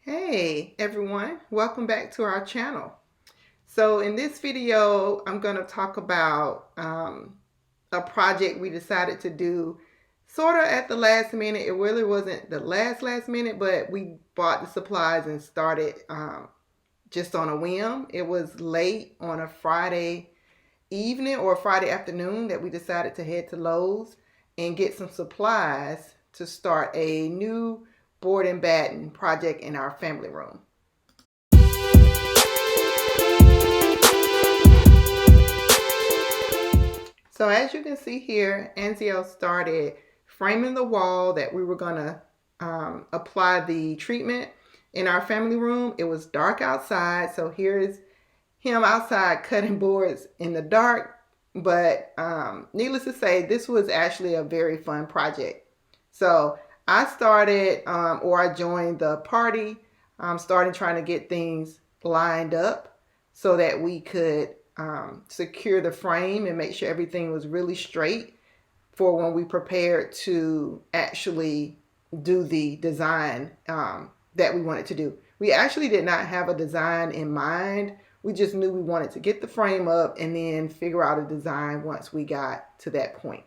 Hey everyone, welcome back to our channel. So in this video, I'm going to talk about a project we decided to do sort of at the last minute. It really wasn't the last minute, but we bought the supplies and started just on a whim. It was late on a Friday evening or Friday afternoon that we decided to head to Lowe's and get some supplies to start a new board and batten project in our family room. So as you can see here, Anzio started framing the wall that we were going to apply the treatment in our family room. It was dark outside, so here's him outside cutting boards in the dark. But needless to say, this was actually a very fun project. So I started, or I joined the party, starting trying to get things lined up so that we could secure the frame and make sure everything was really straight for when we prepared to actually do the design that we wanted to do. We actually did not have a design in mind. We just knew we wanted to get the frame up and then figure out a design once we got to that point.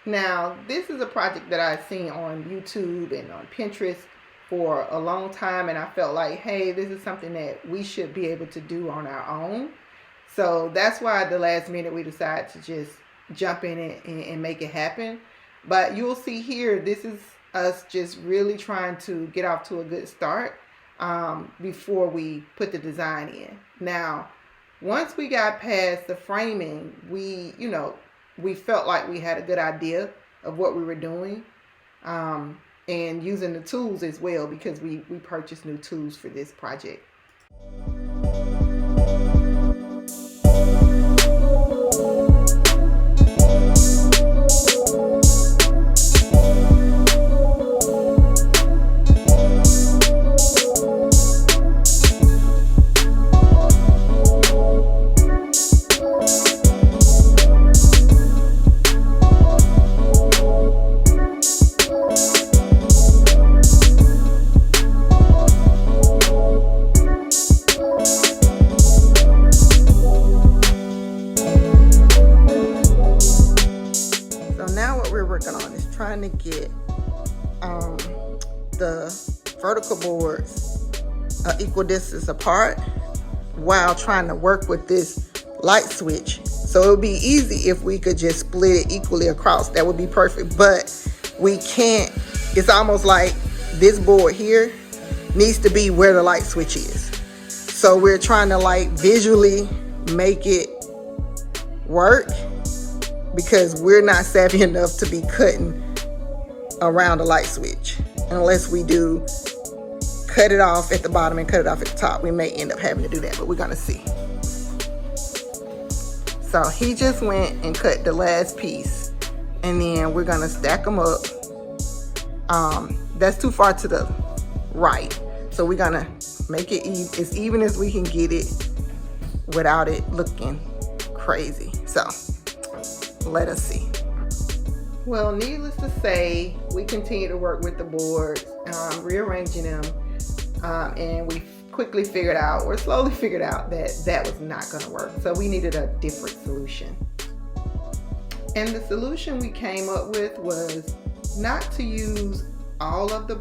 Now, this is a project that I've seen on YouTube and on Pinterest for a long time, and I felt like, hey, this is something that we should be able to do on our own. So that's why at the last minute we decided to just jump in it and make it happen. But you'll see here, this is us just really trying to get off to a good start before we put the design in. Now, once we got past the framing, we felt like we had a good idea of what we were doing and using the tools as well, because we purchased new tools for this project. Trying to get the vertical boards equal distance apart while trying to work with this light switch. So it would be easy if we could just split it equally across. That would be perfect, but we can't. It's almost like this board here needs to be where the light switch is. So we're trying to like visually make it work, because we're not savvy enough to be cutting around the light switch. Unless we do cut it off at the bottom and cut it off at the top, we may end up having to do that, but we're gonna see. So he just went and cut the last piece, and then we're gonna stack them up. That's too far to the right, so we're gonna make it as even as we can get it without it looking crazy. So let us see. Well, needless to say, we continue to work with the boards, rearranging them, and we quickly figured out, or slowly figured out, that that was not going to work. So we needed a different solution. And the solution we came up with was not to use all of the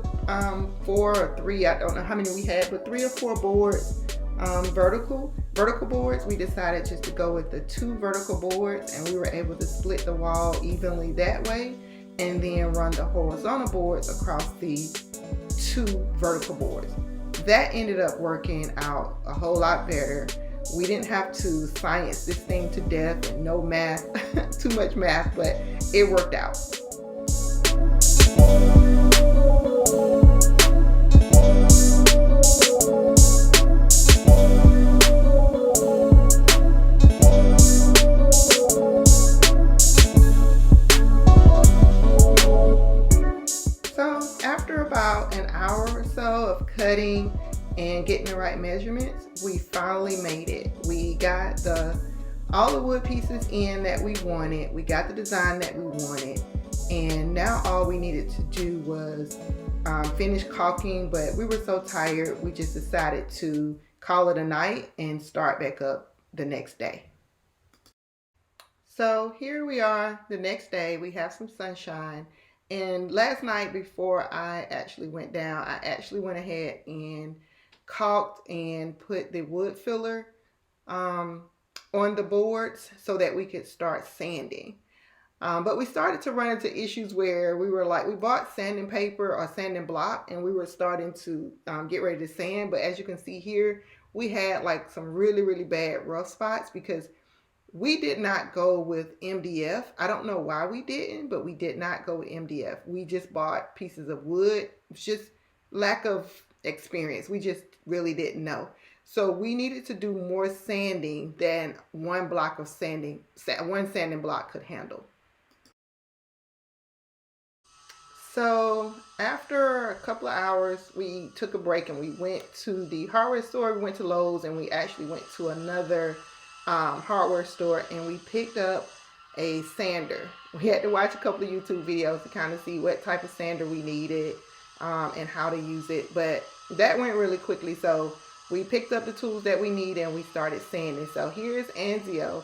4 or 3, I don't know how many we had, but 3 or 4 boards, vertical boards. We decided just to go with the 2 vertical boards, and we were able to split the wall evenly that way, and then run the horizontal boards across the 2 vertical boards. That ended up working out a whole lot better. We didn't have to science this thing to death and no math, too much math, but it worked out. About an hour or so of cutting and getting the right measurements, we finally made it. We got all the wood pieces in that we wanted. We got the design that we wanted, and now all we needed to do was finish caulking, but we were so tired, we just decided to call it a night and start back up the next day. So here we are the next day. We have some sunshine. And last night before I actually went down, I actually went ahead and caulked and put the wood filler on the boards so that we could start sanding. But we started to run into issues where we were like, we bought sanding paper or sanding block and we were starting to get ready to sand. But as you can see here, we had like some really, really bad rough spots because we did not go with MDF. I don't know why we didn't, but we did not go with MDF. We just bought pieces of wood. It's just lack of experience. We just really didn't know. So we needed to do more sanding than one sanding block could handle. So after a couple of hours, we took a break and we went to the hardware store. We went to Lowe's and we actually went to another hardware store and we picked up a sander. We had to watch a couple of YouTube videos to kind of see what type of sander we needed and how to use it. But that went really quickly. So we picked up the tools that we need and we started sanding. So here's Anzio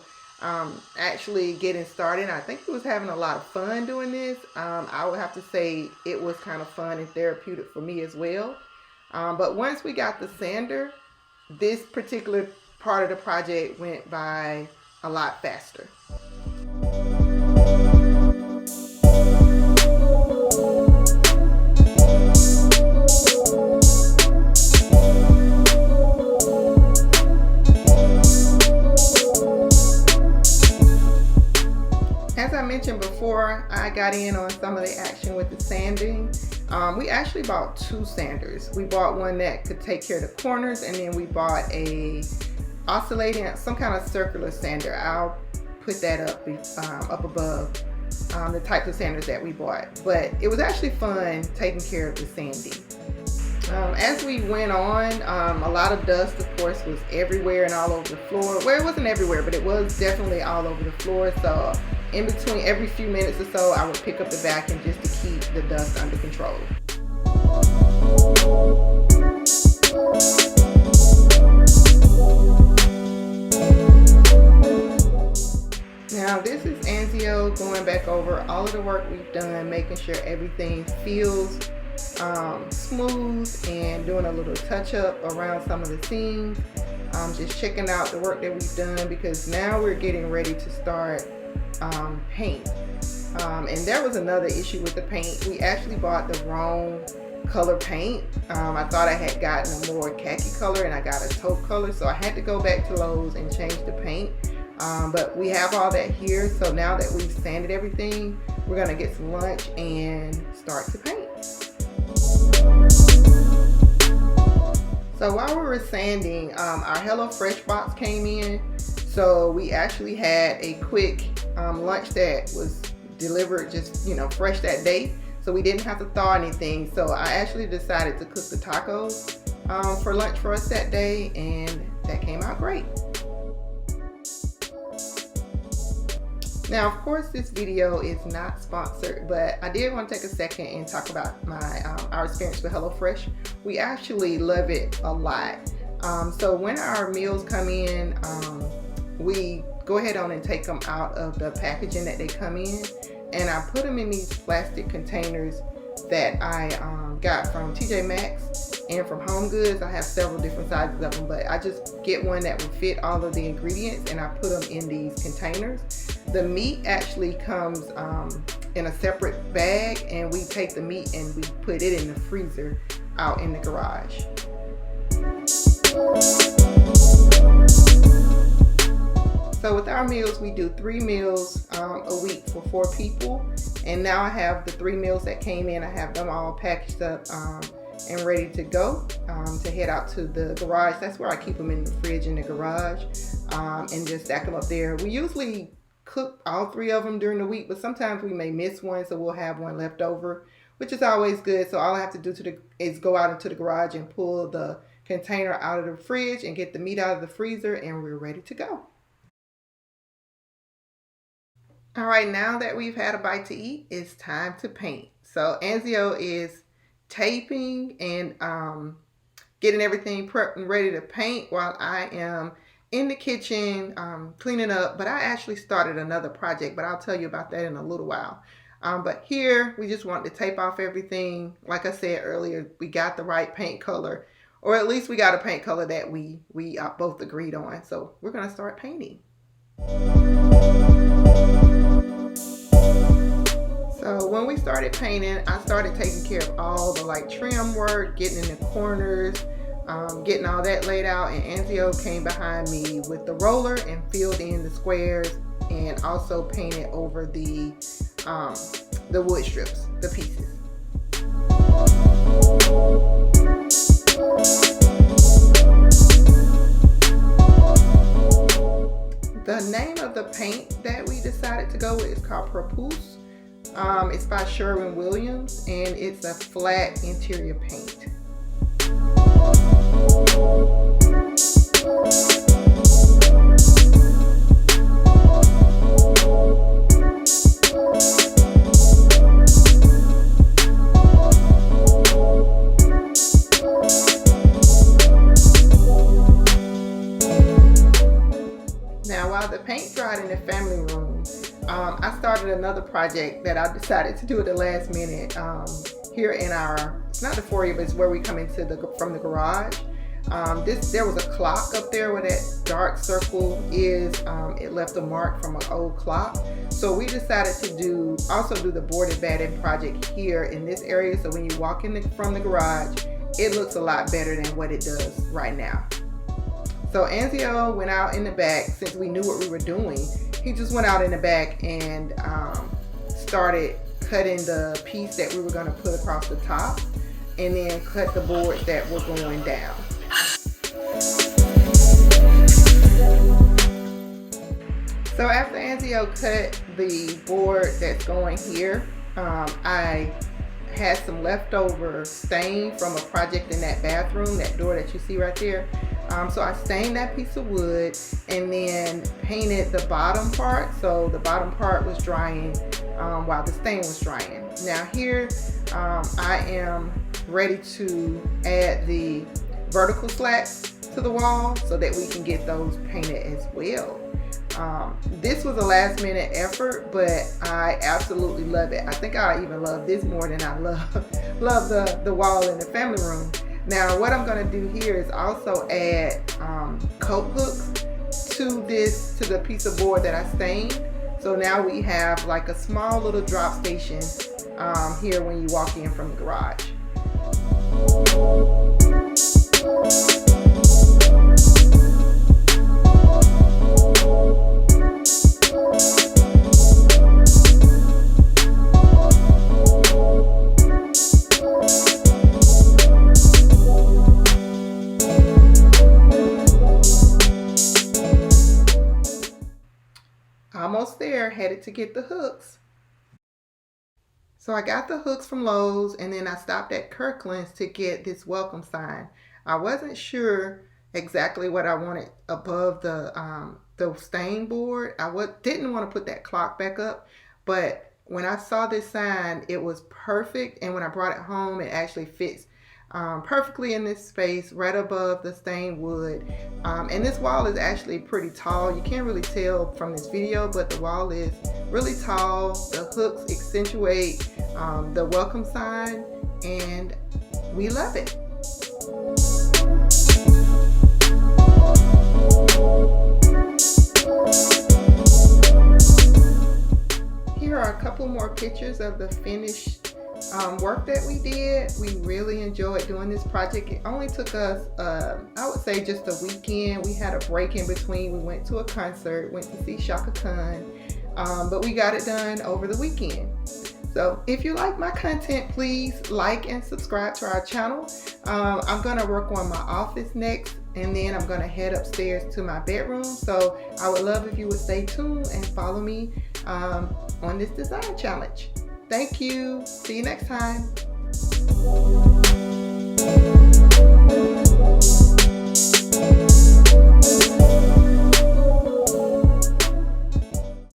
actually getting started. I think he was having a lot of fun doing this. I would have to say it was kind of fun and therapeutic for me as well. But once we got the sander, this particular part of the project went by a lot faster. As I mentioned before, I got in on some of the action with the sanding. We actually bought two sanders. We bought one that could take care of the corners, and then we bought a oscillating, some kind of circular sander. I'll put that up above the types of sanders that we bought. But it was actually fun taking care of the sanding. As we went on, a lot of dust, of course, was everywhere and all over the floor. Well, it wasn't everywhere, but it was definitely all over the floor. So in between every few minutes or so, I would pick up the vacuum just to keep the dust under control. Now this is Anzio going back over all of the work we've done, making sure everything feels smooth and doing a little touch up around some of the seams. Just checking out the work that we've done because now we're getting ready to start paint. And there was another issue with the paint. We actually bought the wrong color paint. I thought I had gotten a more khaki color and I got a taupe color, so I had to go back to Lowe's and change the paint. But we have all that here, so now that we've sanded everything, we're gonna get some lunch and start to paint. So while we were sanding, our HelloFresh box came in, so we actually had a quick lunch that was delivered just fresh that day, so we didn't have to thaw anything. So I actually decided to cook the tacos for lunch for us that day, and that came out great. Now, of course, this video is not sponsored, but I did want to take a second and talk about our experience with HelloFresh. We actually love it a lot. So when our meals come in, we go ahead on and take them out of the packaging that they come in, and I put them in these plastic containers that I got from TJ Maxx and from Home Goods. I have several different sizes of them, but I just get one that would fit all of the ingredients and I put them in these containers. The meat actually comes in a separate bag, and we take the meat and we put it in the freezer out in the garage. So with our meals, we do 3 meals a week for 4 people. And now I have the 3 meals that came in. I have them all packaged up and ready to go to head out to the garage. That's where I keep them, in the fridge in the garage, and just stack them up there. We usually cook all 3 of them during the week, but sometimes we may miss one, so we'll have one left over, which is always good. So all I have to do is go out into the garage and pull the container out of the fridge and get the meat out of the freezer, and we're ready to go. All right, now that we've had a bite to eat, it's time to paint. So Anzio is taping and getting everything prepped and ready to paint while I am in the kitchen cleaning up. But I actually started another project, but I'll tell you about that in a little while. But here we just want to tape off everything. Like I said earlier, we got the right paint color, or at least we got a paint color that we both agreed on. So we're gonna start painting. So when we started painting, I started taking care of all the like trim work, getting in the corners, getting all that laid out, and Anzio came behind me with the roller and filled in the squares and also painted over the wood strips, the pieces. The name of the paint that we decided to go with is called Propulse. It's by Sherwin-Williams, and it's a flat interior paint. Now, while the paint dried in the family room, I started another project that I decided to do at the last minute here in our, it's not the foyer, but it's where we come into from the garage. There was a clock up there where that dark circle is. It left a mark from an old clock. So we decided to also do the boarded batten project here in this area. So when you walk in from the garage, it looks a lot better than what it does right now. So Anzio went out in the back. Since we knew what we were doing, he just went out in the back and started cutting the piece that we were going to put across the top, and then cut the boards that were going down. So after Anzio cut the board that's going here, I had some leftover stain from a project in that bathroom, that door that you see right there. So I stained that piece of wood and then painted the bottom part. So the bottom part was drying while the stain was drying. Now here I am ready to add the vertical slats to the wall so that we can get those painted as well. This was a last minute effort, but I absolutely love it. I think I even love this more than I love the wall in the family room. Now what I'm going to do here is also add coat hooks to the piece of board that I stained. So now we have like a small little drop station here when you walk in from the garage. Almost there, headed to get the hooks. So I got the hooks from Lowe's, and then I stopped at Kirkland's to get this welcome sign. I wasn't sure exactly what I wanted above the stain board. Didn't want to put that clock back up, but when I saw this sign, it was perfect, and when I brought it home, it actually fits perfectly in this space right above the stained wood. And this wall is actually pretty tall. You can't really tell from this video, but the wall is really tall. The hooks accentuate the welcome sign, and we love it. Here are a couple more pictures of the finished work that we did. We really enjoyed doing this project. It only took us, I would say, just a weekend. We had a break in between. We went to a concert, went to see Shaka Khan, but we got it done over the weekend. So if you like my content, please like and subscribe to our channel. I'm going to work on my office next, and then I'm going to head upstairs to my bedroom. So I would love if you would stay tuned and follow me on this design challenge. Thank you. See you next time.